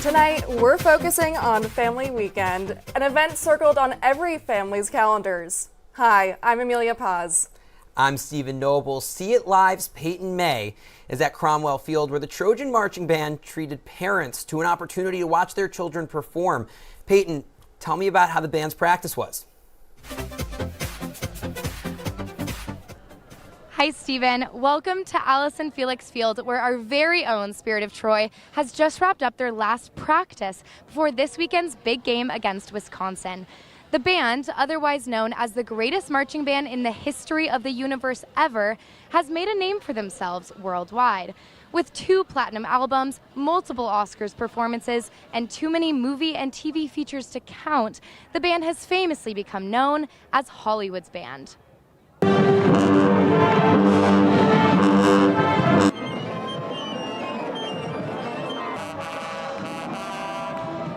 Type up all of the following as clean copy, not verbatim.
Tonight, we're focusing on Family Weekend, an event circled on every family's calendars. Hi, I'm Emilia Paz. I'm Stephen Knobel. See It Live's Payton May is at Cromwell Field, where the Trojan Marching Band treated parents to an opportunity to watch their children perform. Payton, tell me about how the band's practice was. Hi, Stephen. Welcome to Allison Felix Field, where our very own Spirit of Troy has just wrapped up their last practice before this weekend's big game against Wisconsin. The band, otherwise known as the greatest marching band in the history of the universe ever, has made a name for themselves worldwide. With 2 platinum albums, multiple Oscars performances, and too many movie and TV features to count, the band has famously become known as Hollywood's band.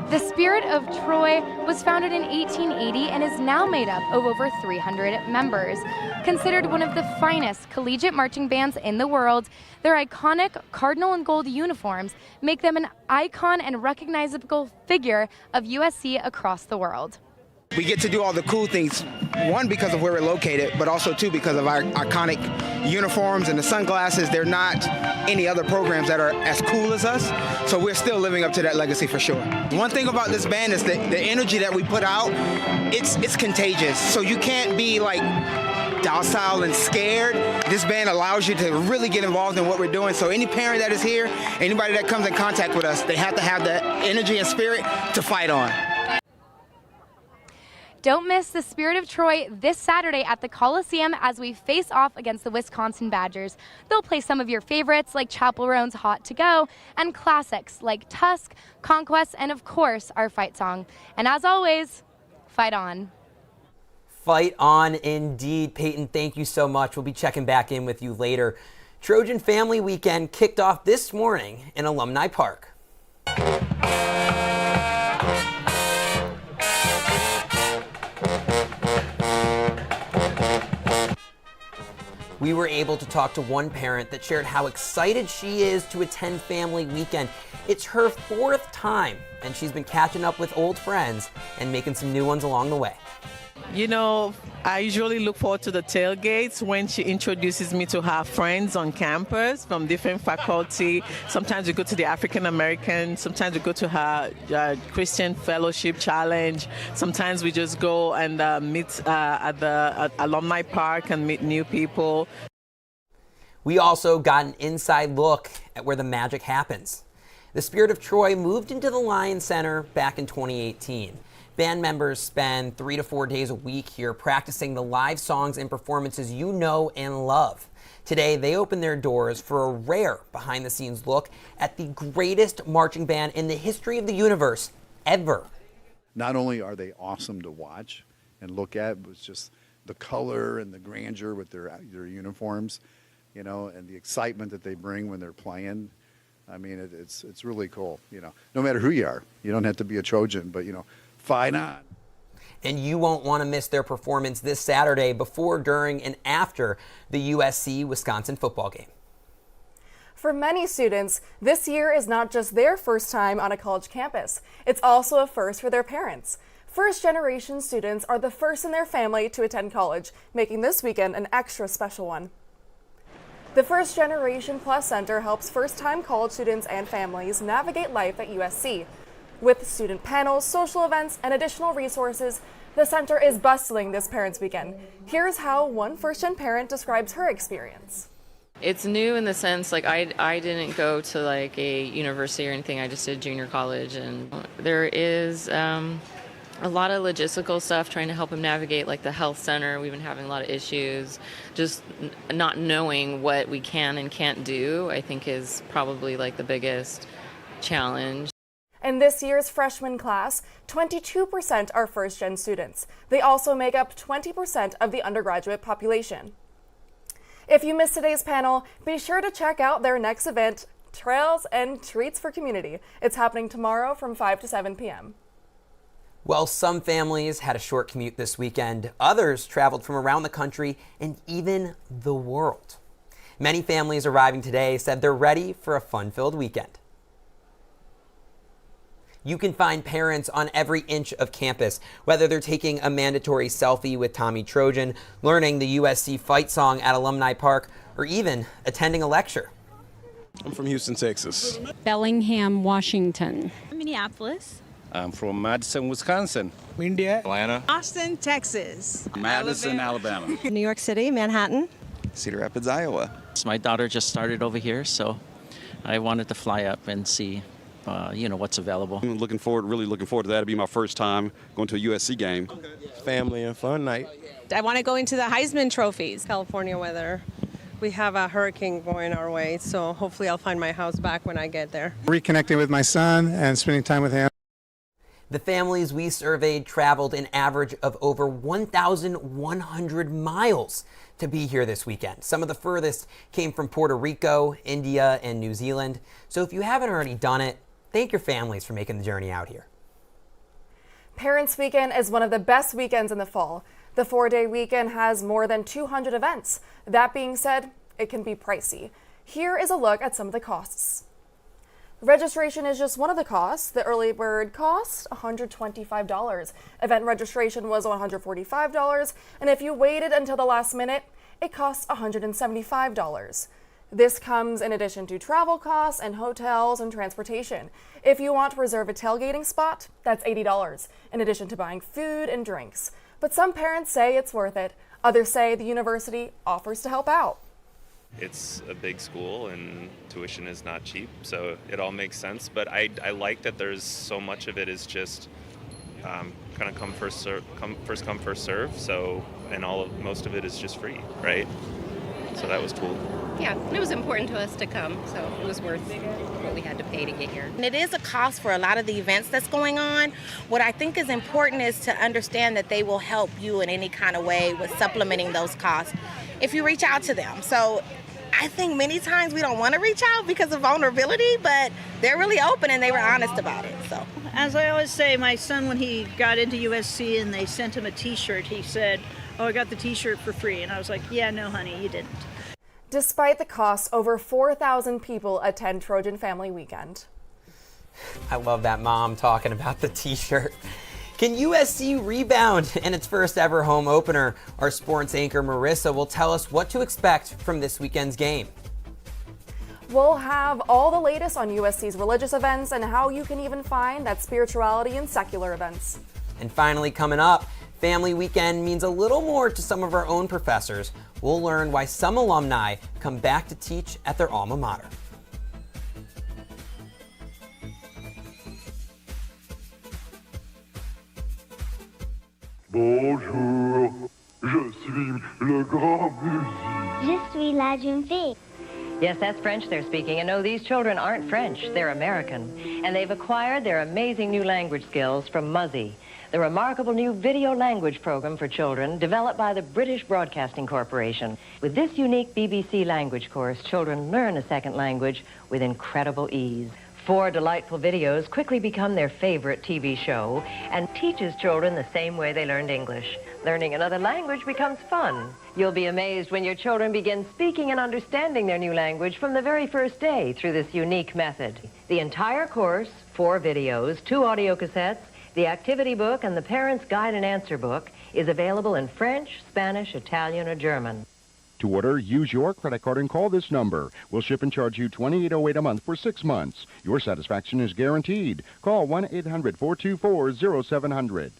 The Spirit of Troy was founded in 1880 and is now made up of over 300 members. Considered one of the finest collegiate marching bands in the world, their iconic cardinal and gold uniforms make them an icon and recognizable figure of USC across the world. We get to do all the cool things, one, because of where we're located, but also, two, because of our iconic uniforms and the sunglasses. They're not any other programs that are as cool as us, so we're still living up to that legacy for sure. One thing about this band is that the energy that we put out, it's contagious, so you can't be like docile and scared. This band allows you to really get involved in what we're doing, so any parent that is here, anybody that comes in contact with us, they have to have the energy and spirit to fight on. Don't miss the Spirit of Troy this Saturday at the Coliseum as we face off against the Wisconsin Badgers. They'll play some of your favorites like Chapel Roan's Hot to Go and classics like Tusk, Conquest, and of course our fight song. And as always, fight on. Fight on indeed. Payton, thank you so much. We'll be checking back in with you later. Trojan Family Weekend kicked off this morning in Alumni Park. We were able to talk to one parent that shared how excited she is to attend Family Weekend. It's her 4th time, and she's been catching up with old friends and making some new ones along the way. You know, I usually look forward to the tailgates when she introduces me to her friends on campus from different faculty. Sometimes we go to the African American, sometimes we go to her Christian Fellowship Challenge. Sometimes we just go and meet at the Alumni Park and meet new people. We also got an inside look at where the magic happens. The Spirit of Troy moved into the Lions Center back in 2018. Band members spend 3 to 4 days a week here practicing the live songs and performances you know and love. Today, they open their doors for a rare behind-the-scenes look at the greatest marching band in the history of the universe ever. Not only are they awesome to watch and look at, but it's just the color and the grandeur with their uniforms, you know, and the excitement that they bring when they're playing. I mean, it's really cool, you know. No matter who you are, you don't have to be a Trojan, but, you know, fight on. And you won't want to miss their performance this Saturday before, during, and after the USC-Wisconsin football game. For many students, this year is not just their first time on a college campus. It's also a first for their parents. First-generation students are the first in their family to attend college, making this weekend an extra special one. The First Generation Plus Center helps first-time college students and families navigate life at USC. With student panels, social events, and additional resources, the center is bustling this Parents' Weekend. Here's how one first-gen parent describes her experience. It's new in the sense, like, I didn't go to like a university or anything. I just did junior college, and there is a lot of logistical stuff trying to help them navigate, like the health center. We've been having a lot of issues. Just not knowing what we can and can't do, I think, is probably like the biggest challenge. In this year's freshman class, 22% are first-gen students. They also make up 20% of the undergraduate population. If you missed today's panel, be sure to check out their next event, Trails and Treats for Community. It's happening tomorrow from 5 to 7 p.m. Well, some families had a short commute this weekend. Others traveled from around the country and even the world. Many families arriving today said they're ready for a fun-filled weekend. You can find parents on every inch of campus, whether they're taking a mandatory selfie with Tommy Trojan, learning the USC fight song at Alumni Park, or even attending a lecture. I'm from Houston, Texas. Bellingham, Washington. Minneapolis. I'm from Madison, Wisconsin. India. Atlanta. Austin, Texas. Madison, Alabama. New York City, Manhattan. Cedar Rapids, Iowa. My daughter just started over here, so I wanted to fly up and see, what's available. I'm really looking forward to that. It'll be my first time going to a USC game. Family and fun night. I want to go into the Heisman trophies. California weather. We have a hurricane going our way, so hopefully I'll find my house back when I get there. Reconnecting with my son and spending time with him. The families we surveyed traveled an average of over 1,100 miles to be here this weekend. Some of the furthest came from Puerto Rico, India, and New Zealand. So if you haven't already done it, thank your families for making the journey out here. Parents' Weekend is one of the best weekends in the fall. The 4-day weekend has more than 200 events. That being said, it can be pricey. Here is a look at some of the costs. Registration is just one of the costs. The early bird cost $125. Event registration was $145, and if you waited until the last minute, it costs $175. This comes in addition to travel costs and hotels and transportation. If you want to reserve a tailgating spot, that's $80, in addition to buying food and drinks. But some parents say it's worth it. Others say the university offers to help out. It's a big school and tuition is not cheap, so it all makes sense. But I like that there's so much of it is just kind of come first serve. So most of it is just free, right? So that was cool. Yeah, it was important to us to come, so it was worth what we had to pay to get here. And it is a cost for a lot of the events that's going on. What I think is important is to understand that they will help you in any kind of way with supplementing those costs if you reach out to them. So I think many times we don't want to reach out because of vulnerability, but they're really open and they were honest about it. So, as I always say, my son, when he got into USC and they sent him a t-shirt, he said, "Oh, I got the t-shirt for free." And I was like, "Yeah, no, honey, you didn't." Despite the cost, over 4,000 people attend Trojan Family Weekend. I love that mom talking about the t-shirt. Can USC rebound in its first ever home opener? Our sports anchor Marissa will tell us what to expect from this weekend's game. We'll have all the latest on USC's religious events and how you can even find that spirituality in secular events. And finally, coming up, Family Weekend means a little more to some of our own professors. We'll learn why some alumni come back to teach at their alma mater. Bonjour, je suis le grand musicien. Je suis la jeune fille. Yes, that's French they're speaking. And no, these children aren't French. They're American. And they've acquired their amazing new language skills from Muzzy, the remarkable new video language program for children developed by the British Broadcasting Corporation. With this unique BBC language course, children learn a second language with incredible ease. 4 delightful videos quickly become their favorite TV show and teaches children the same way they learned English. Learning another language becomes fun. You'll be amazed when your children begin speaking and understanding their new language from the very first day through this unique method. The entire course, 4 videos, 2 audio cassettes, the activity book, and the Parent's Guide and Answer book is available in French, Spanish, Italian, or German. To order, use your credit card and call this number. We'll ship and charge you $28.08 a month for 6 months. Your satisfaction is guaranteed. Call 1-800-424-0700.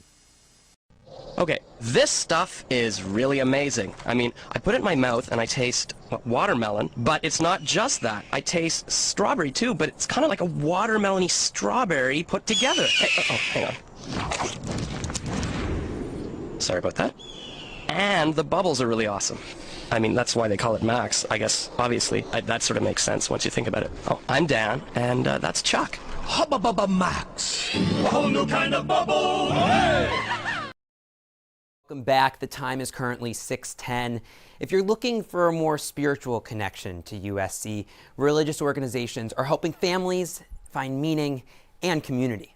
Okay, this stuff is really amazing. I mean, I put it in my mouth and I taste watermelon, but it's not just that. I taste strawberry too, but it's kind of like a watermelon-y strawberry put together. Hey, hang on. Sorry about that. And the bubbles are really awesome. I mean, that's why they call it Max, I guess, obviously. That sort of makes sense once you think about it. Oh, I'm Dan, and that's Chuck. Hubba Max. A whole new kind of bubble. Hey! Welcome back. The time is currently 6:10. If you're looking for a more spiritual connection to USC, religious organizations are helping families find meaning and community.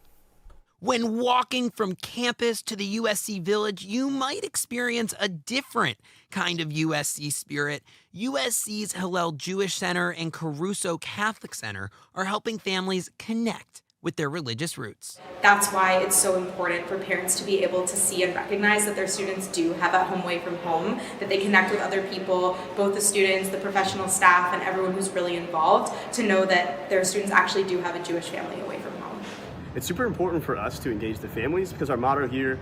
When walking from campus to the USC Village, you might experience a different kind of USC spirit. USC's Hillel Jewish Center and Caruso Catholic Center are helping families connect with their religious roots. That's why it's so important for parents to be able to see and recognize that their students do have a home away from home, that they connect with other people, both the students, the professional staff, and everyone who's really involved, to know that their students actually do have a Jewish family away from home. It's super important for us to engage the families because our motto here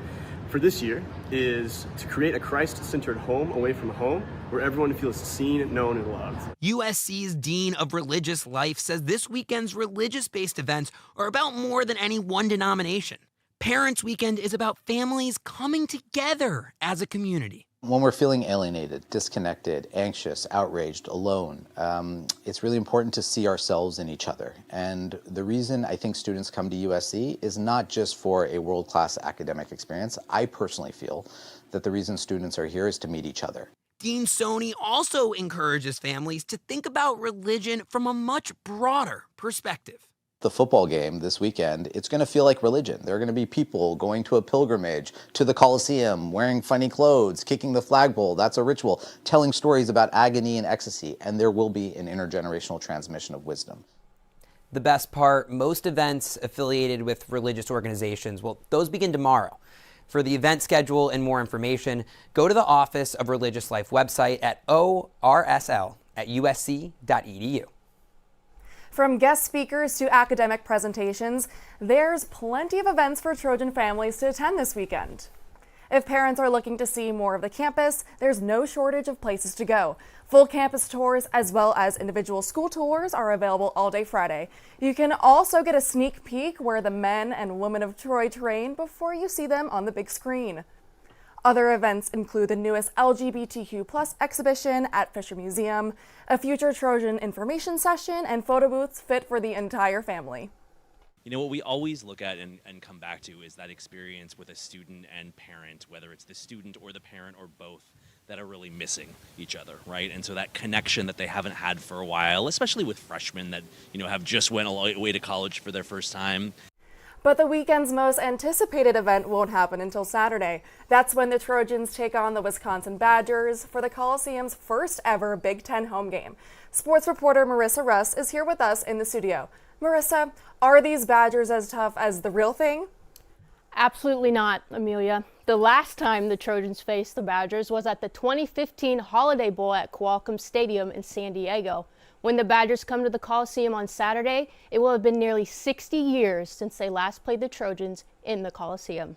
for this year is to create a Christ-centered home away from home where everyone feels seen, known, and loved. USC's Dean of Religious Life says this weekend's religious-based events are about more than any one denomination. Parents' Weekend is about families coming together as a community. When we're feeling alienated, disconnected, anxious, outraged, alone, it's really important to see ourselves in each other. And the reason I think students come to USC is not just for a world-class academic experience. I personally feel that the reason students are here is to meet each other. Dean Stoney also encourages families to think about religion from a much broader perspective. The football game this weekend, it's going to feel like religion. There are going to be people going to a pilgrimage to the Colosseum, wearing funny clothes, kicking the flagpole. That's a ritual, telling stories about agony and ecstasy, and there will be an intergenerational transmission of wisdom. The best part, most events affiliated with religious organizations, well, those begin tomorrow. For the event schedule and more information, go to the Office of Religious Life website at orsl.usc.edu. From guest speakers to academic presentations, there's plenty of events for Trojan families to attend this weekend. If parents are looking to see more of the campus, there's no shortage of places to go. Full campus tours as well as individual school tours are available all day Friday. You can also get a sneak peek where the men and women of Troy train before you see them on the big screen. Other events include the newest LGBTQ+ exhibition at Fisher Museum, a future Trojan information session, and photo booths fit for the entire family. You know, what we always look at and come back to is that experience with a student and parent, whether it's the student or the parent or both, that are really missing each other, right? And so that connection that they haven't had for a while, especially with freshmen that, you know, have just went away to college for their first time. But the weekend's most anticipated event won't happen until Saturday. That's when the Trojans take on the Wisconsin Badgers for the Coliseum's first ever Big Ten home game. Sports reporter Marissa Russ is here with us in the studio. Marissa, are these Badgers as tough as the real thing? Absolutely not, Emilia. The last time the Trojans faced the Badgers was at the 2015 Holiday Bowl at Qualcomm Stadium in San Diego. When the Badgers come to the Coliseum on Saturday, it will have been nearly 60 years since they last played the Trojans in the Coliseum.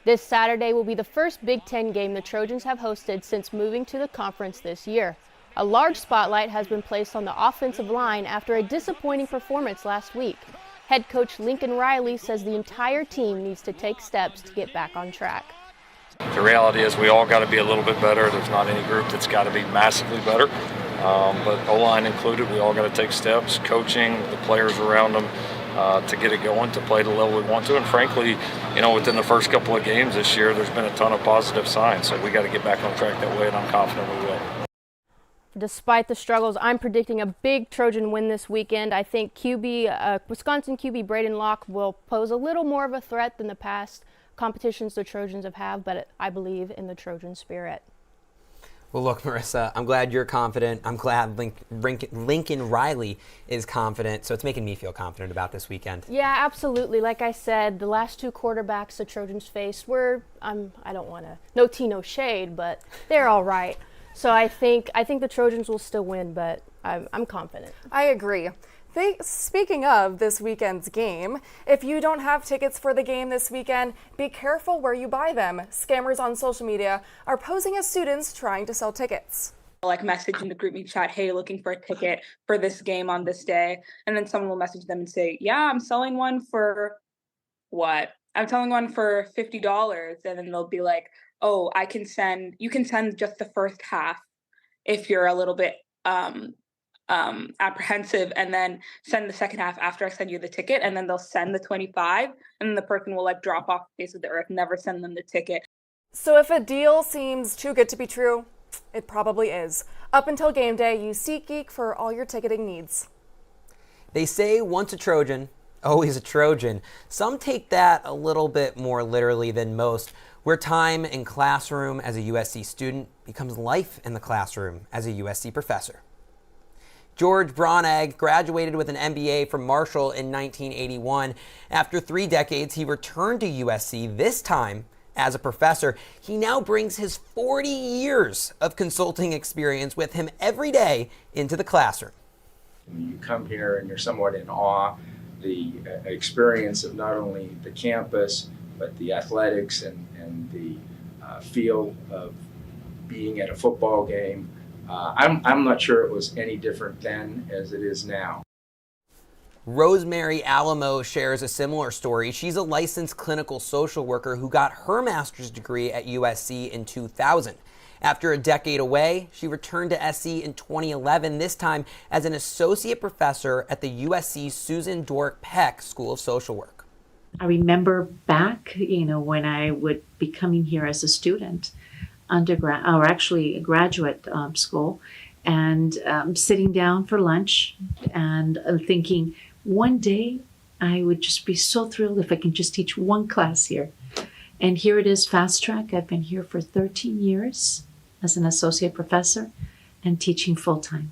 This Saturday will be the first Big Ten game the Trojans have hosted since moving to the conference this year. A large spotlight has been placed on the offensive line after a disappointing performance last week. Head coach Lincoln Riley says the entire team needs to take steps to get back on track. The reality is we all got to be a little bit better. There's not any group that's got to be massively better. But O-line included, we all got to take steps, coaching, the players around them, to get it going, to play the level we want to. And frankly, you know, within the first couple of games this year, there's been a ton of positive signs. So we got to get back on track that way, and I'm confident we will. Despite the struggles, I'm predicting a big Trojan win this weekend. I think Wisconsin QB Braden Locke will pose a little more of a threat than the past competitions the Trojans have had, but I believe in the Trojan spirit. Well, look, Marissa, I'm glad you're confident. I'm glad Lincoln Riley is confident, so it's making me feel confident about this weekend. Yeah, absolutely. Like I said, the last two quarterbacks the Trojans faced were, I don't want to, no tea, no shade, but they're all right. So I think the Trojans will still win, but I'm confident. I agree. Speaking of this weekend's game, if you don't have tickets for the game this weekend, be careful where you buy them. Scammers on social media are posing as students trying to sell tickets. Like message in the group me chat, hey, looking for a ticket for this game on this day. And then someone will message them and say, yeah, I'm selling one for what? I'm selling one for $50. And then they'll be like, oh, you can send just the first half if you're a little bit apprehensive, and then send the second half after I send you the ticket, and then they'll send the 25, and then the person will like drop off the face of the earth, never send them the ticket. So if a deal seems too good to be true, it probably is. Up until game day, use SeatGeek for all your ticketing needs. They say once a Trojan, always a Trojan. Some take that a little bit more literally than most, where time in classroom as a USC student becomes life in the classroom as a USC professor. George Braunegg graduated with an MBA from Marshall in 1981. After 3 decades, he returned to USC, this time as a professor. He now brings his 40 years of consulting experience with him every day into the classroom. You come here and you're somewhat in awe. The experience of not only the campus, but the athletics and the feel of being at a football game. I'm not sure it was any different then as it is now. Rosemary Alamo shares a similar story. She's a licensed clinical social worker who got her master's degree at USC in 2000. After a decade away, she returned to SC in 2011, this time as an associate professor at the USC Susan Dork Peck School of Social Work. I remember back, when I would be coming here as a student, graduate school, and sitting down for lunch and thinking, one day I would just be so thrilled if I can just teach one class here. And here it is, fast track. I've been here for 13 years as an associate professor and teaching full-time.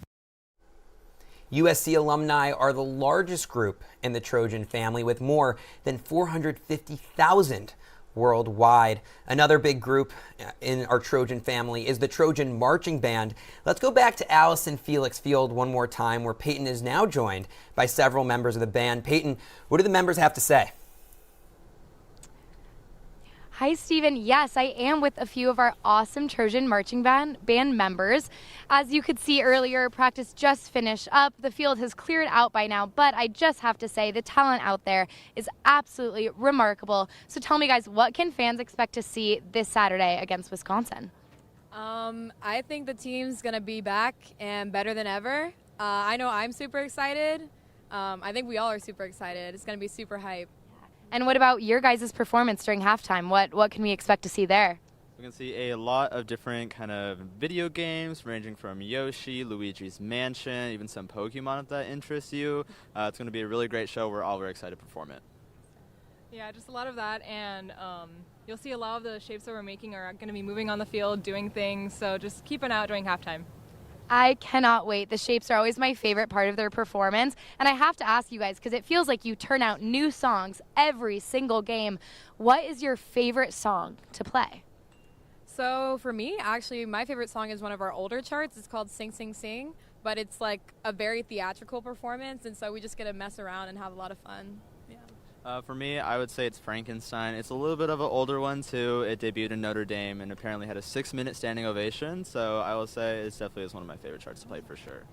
USC alumni are the largest group in the Trojan family, with more than 450,000 worldwide. Another big group in our Trojan family is the Trojan Marching Band. Let's go back to Allison Felix Field one more time, where Payton is now joined by several members of the band. Payton, what do the members have to say? Hi, Stephen. Yes, I am with a few of our awesome Trojan Marching Band members. As you could see earlier, practice just finished up. The field has cleared out by now, but I just have to say the talent out there is absolutely remarkable. So tell me, guys, what can fans expect to see this Saturday against Wisconsin? I think the team's going to be back and better than ever. I know I'm super excited. I think we all are super excited. It's going to be super hype. And what about your guys' performance during halftime? What can we expect to see there? We can see a lot of different kind of video games, ranging from Yoshi, Luigi's Mansion, even some Pokemon if that interests you. It's going to be a really great show. We're all very excited to perform it. Yeah, just a lot of that, and you'll see a lot of the shapes that we're making are going to be moving on the field, doing things, so just keep an eye out during halftime. I cannot wait. The shapes are always my favorite part of their performance. And I have to ask you guys, because it feels like you turn out new songs every single game. What is your favorite song to play? So for me, actually, my favorite song is one of our older charts. It's called Sing, Sing, Sing. But it's like a very theatrical performance. And so we just get to mess around and have a lot of fun. Yeah. For me, I would say it's Frankenstein. It's a little bit of an older one, too. It debuted in Notre Dame and apparently had a 6-minute standing ovation. So I will say it definitely is one of my favorite charts to play for sure.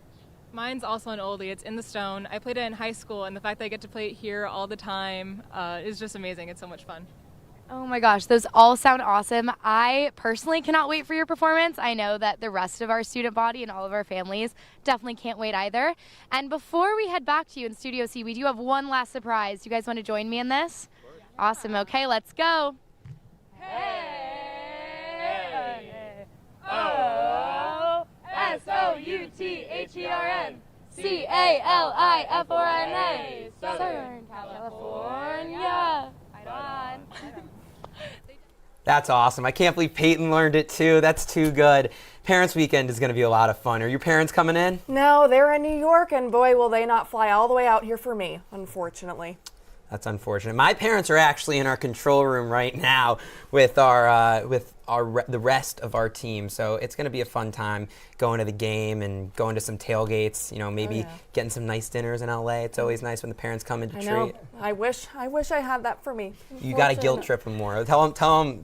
Mine's also an oldie. It's In the Stone. I played it in high school, and the fact that I get to play it here all the time is just amazing. It's so much fun. Oh my gosh, those all sound awesome. I personally cannot wait for your performance. I know that the rest of our student body and all of our families definitely can't wait either. And before we head back to you in Studio C, we do have one last surprise. Do you guys want to join me in this? Awesome. Okay, let's go. Hey! O-S-O-U-T-H-E-R-N C-A-L-I-F-O-R-N-A Southern California. That's awesome. I can't believe Payton learned it too. That's too good. Parents Weekend is going to be a lot of fun. Are your parents coming in? No, they're in New York, and boy, will they not fly all the way out here for me, unfortunately. That's unfortunate. My parents are actually in our control room right now with the rest of our team. So it's going to be a fun time going to the game and going to some tailgates. Maybe getting some nice dinners in LA. It's always nice when the parents come in to treat. I wish I had that for me. You got to guilt trip them more. Tell them,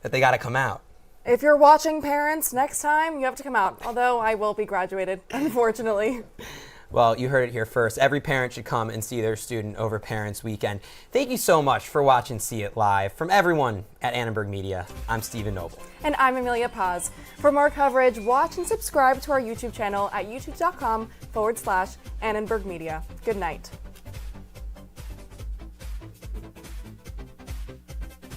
that they got to come out. If you're watching, parents, next time you have to come out. Although I will be graduated, unfortunately. Well, you heard it here first. Every parent should come and see their student over Parents Weekend. Thank you so much for watching See It Live. From everyone at Annenberg Media, I'm Stephen Knobel. And I'm Emilia Paz. For more coverage, watch and subscribe to our YouTube channel at youtube.com/Annenberg Media. Good night.